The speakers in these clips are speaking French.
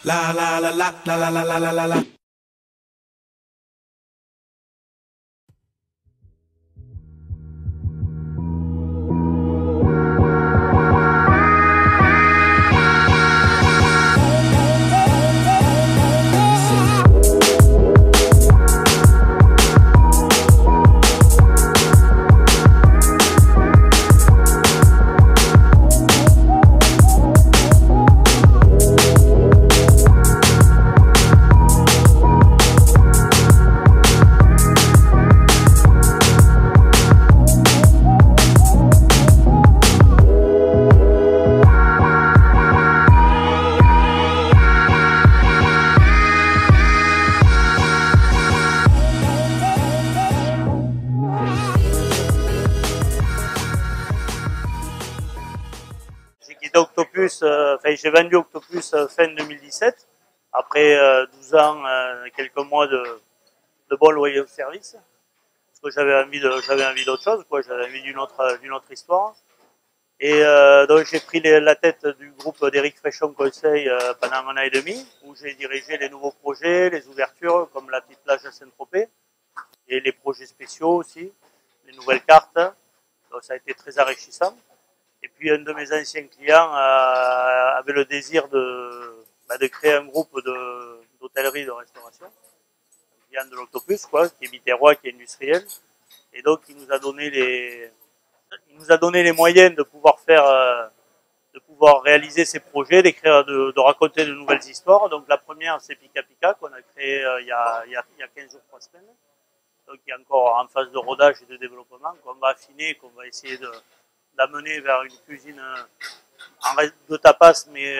La la la la la la la la la la la. J'ai quitté Octopus, j'ai vendu Octopus fin 2017, après 12 ans, quelques mois de bon loyer au service, parce que j'avais envie d'autre chose, quoi, j'avais envie d'une autre histoire. Et donc j'ai pris la tête du groupe d'Éric Fréchon Conseil pendant un an et demi, où j'ai dirigé les nouveaux projets, les ouvertures, comme la petite plage de Saint-Tropez, et les projets spéciaux aussi, les nouvelles cartes. Donc ça a été très enrichissant. Et puis un de mes anciens clients avait le désir de créer un groupe d'hôtellerie de restauration, un client de l'Octopus, quoi, qui est biterrois, qui est industriel. Et donc il nous a donné les moyens de pouvoir de pouvoir réaliser ces projets, d'écrire, de raconter de nouvelles histoires. Donc la première, c'est Pika Pika, qu'on a créé il y a 15 jours, 3 semaines. Donc il est encore en phase de rodage et de développement, qu'on va affiner, qu'on va essayer d'amener vers une cuisine en reste de tapas, mais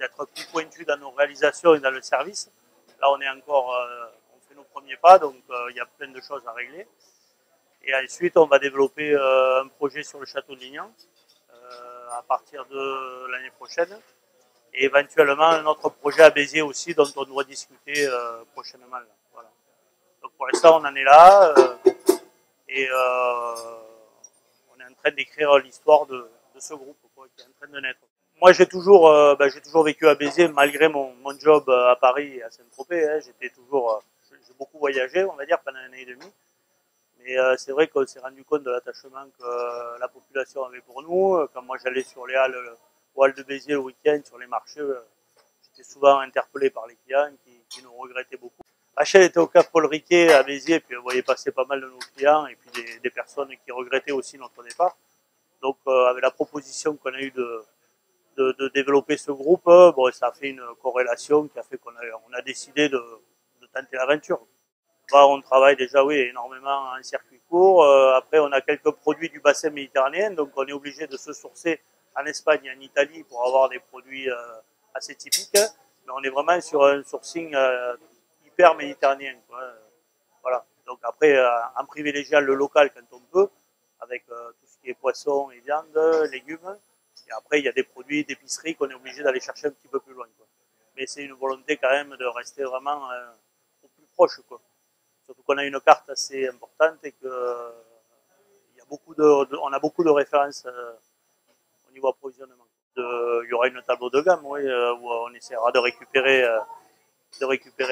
d'être plus pointu dans nos réalisations et dans le service. Là, on est encore, on fait nos premiers pas, donc il y a plein de choses à régler. Et ensuite, on va développer un projet sur le château de Lignan à partir de l'année prochaine. Et éventuellement, un autre projet à Béziers aussi, dont on doit discuter prochainement. Là. Voilà. Donc pour l'instant, on en est là. Et on est en train d'écrire l'histoire de ce groupe quoi, qui est en train de naître. Moi, j'ai toujours vécu à Béziers malgré mon job à Paris et à Saint-Tropez. Hein, j'ai beaucoup voyagé, on va dire, pendant un an et demi. Mais c'est vrai qu'on s'est rendu compte de l'attachement que la population avait pour nous. Quand moi j'allais sur les halles, aux halles de Béziers le week-end, sur les marchés, j'étais souvent interpellé par les clients qui nous regrettaient beaucoup. Rachel était au Cap Paul Riquet à Béziers, puis on voyait passer pas mal de nos clients et puis des personnes qui regrettaient aussi notre départ. Donc avec la proposition qu'on a eue de développer ce groupe, bon, ça a fait une corrélation qui a fait on a décidé de tenter l'aventure. Bah, on travaille déjà, oui, énormément en circuit court. Après, on a quelques produits du bassin méditerranéen, donc on est obligé de se sourcer en Espagne et en Italie pour avoir des produits assez typiques. Mais on est vraiment sur un sourcing hyper méditerranéen. Quoi. Voilà. Donc après, en privilégiant le local quand on peut, avec tout ce qui est poisson et viande, légumes. Et après, il y a des produits d'épicerie qu'on est obligé d'aller chercher un petit peu plus loin. Quoi. Mais c'est une volonté quand même de rester vraiment au plus proche. Quoi. Surtout qu'on a une carte assez importante et que il y a on a beaucoup de références au niveau approvisionnement. Il y aura une tableau de gamme, oui, où on essaiera de récupérer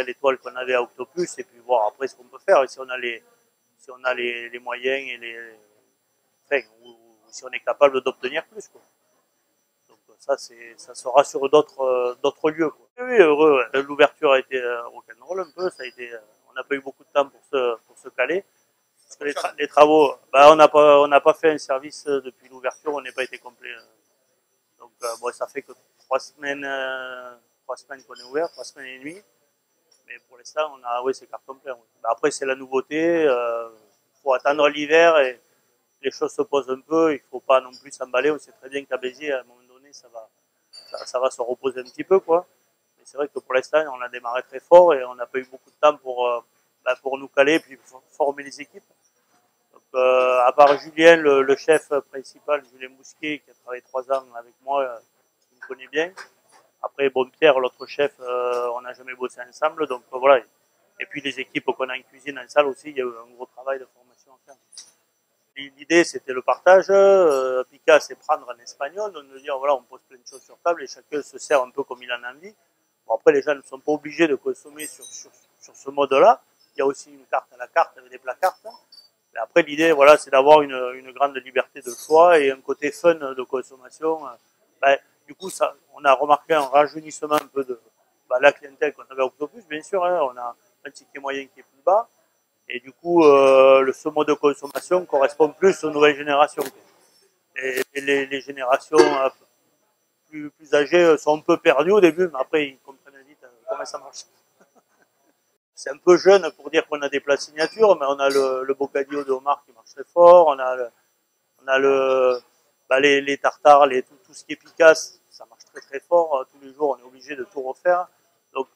l'étoile qu'on avait à Octopus et puis voir après ce qu'on peut faire. Et si on a les moyens et ou si on est capable d'obtenir plus. Quoi. Donc ça sera sur d'autres lieux. Quoi. Oui, heureux. Ouais. L'ouverture a été rock'n'roll un peu. Ça a été, on n'a pas eu beaucoup de temps pour se caler. Parce que les travaux, bah, on n'a pas fait un service depuis l'ouverture, on n'a pas été complet. Donc bon, ça fait que 3 semaines qu'on est ouvert, 3 semaines et demie. Mais pour l'instant, oui, c'est carton plein. Oui. Bah, après, c'est la nouveauté. Faut attendre l'hiver et les choses se posent un peu. Il faut pas non plus s'emballer. On sait très bien qu'à Béziers, à un moment donné, ça va se reposer un petit peu, quoi. Mais c'est vrai que pour l'instant, on a démarré très fort et on n'a pas eu beaucoup de temps pour nous caler et puis former les équipes. Donc, à part Julien, le chef principal, Julien Mousquet, qui a travaillé 3 ans avec moi, qui me connaît bien. Après, bon, Pierre, l'autre chef, on n'a jamais bossé ensemble, donc voilà. Et puis les équipes qu'on a en cuisine, en salle aussi, il y a eu un gros travail de formation à faire. L'idée, c'était le partage. Pika, c'est prendre en espagnol, donc de dire, voilà, on pose plein de choses sur table et chacun se sert un peu comme il en a envie. Bon, après, les gens ne sont pas obligés de consommer sur ce mode-là. Il y a aussi une carte à la carte avec des plats cartes. Et après, l'idée, voilà, c'est d'avoir une grande liberté de choix et un côté fun de consommation. Ben, du coup, ça, on a remarqué un rajeunissement un peu de la clientèle qu'on avait à Octopus, bien sûr. Hein, on a un ticket moyen qui est plus bas. Et du coup, ce mode de consommation correspond plus aux nouvelles générations. Et les générations plus âgées sont un peu perdues au début, mais après, ils comprennent vite comment ça marche. C'est un peu jeune pour dire qu'on a des plats signature, mais on a le bocadillo de homard qui marche très fort, on a les tartares, tout ce qui est picasse, ça marche très très fort. Tous les jours, on est obligé de tout refaire. Donc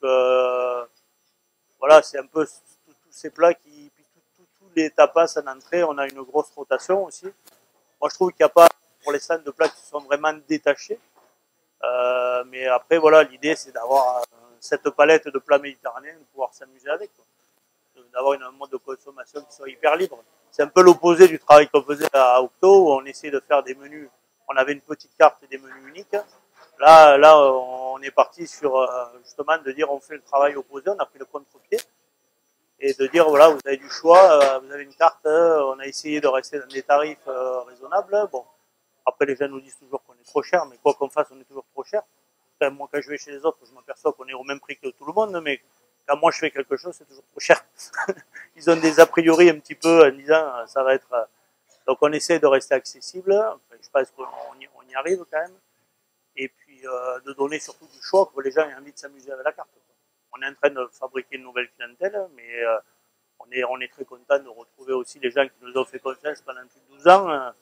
voilà, c'est un peu tous ces plats qui, puis tous les tapas en entrée, on a une grosse rotation aussi. Moi, je trouve qu'il n'y a pas, pour les stands de plats qui sont vraiment détachés. Mais après, voilà, l'idée, c'est d'avoir cette palette de plats méditerranéens, de pouvoir s'amuser avec, d'avoir un mode de consommation qui soit hyper libre. C'est un peu l'opposé du travail qu'on faisait à Octo, où on essayait de faire des menus, on avait une petite carte et des menus uniques. Là, on est parti sur, justement, de dire on fait le travail opposé, on a pris le contre-pied, et de dire, voilà, vous avez du choix, vous avez une carte, on a essayé de rester dans des tarifs raisonnables. Bon, après, les gens nous disent toujours qu'on est trop cher, mais quoi qu'on fasse, on est toujours trop cher. Enfin, moi, quand je vais chez les autres, je m'aperçois qu'on est au même prix que tout le monde, mais quand moi je fais quelque chose, c'est toujours trop cher. Ils ont des a priori un petit peu en disant, ça va être... Donc, on essaie de rester accessible. Enfin, je pense qu'on y arrive quand même. Et puis, de donner surtout du choix pour que les gens aient envie de s'amuser avec la carte. On est en train de fabriquer une nouvelle clientèle, mais on est très content de retrouver aussi les gens qui nous ont fait confiance pendant plus de 12 ans.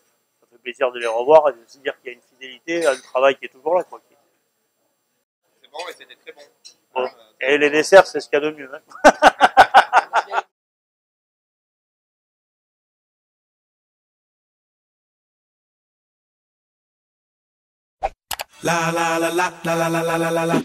Ça fait plaisir de les revoir et de se dire qu'il y a une fidélité à un travail qui est toujours là. C'est bon et c'était très bon. Bon. Et les desserts, c'est ce qu'il y a de mieux. Hein. La la la la la la la la la la.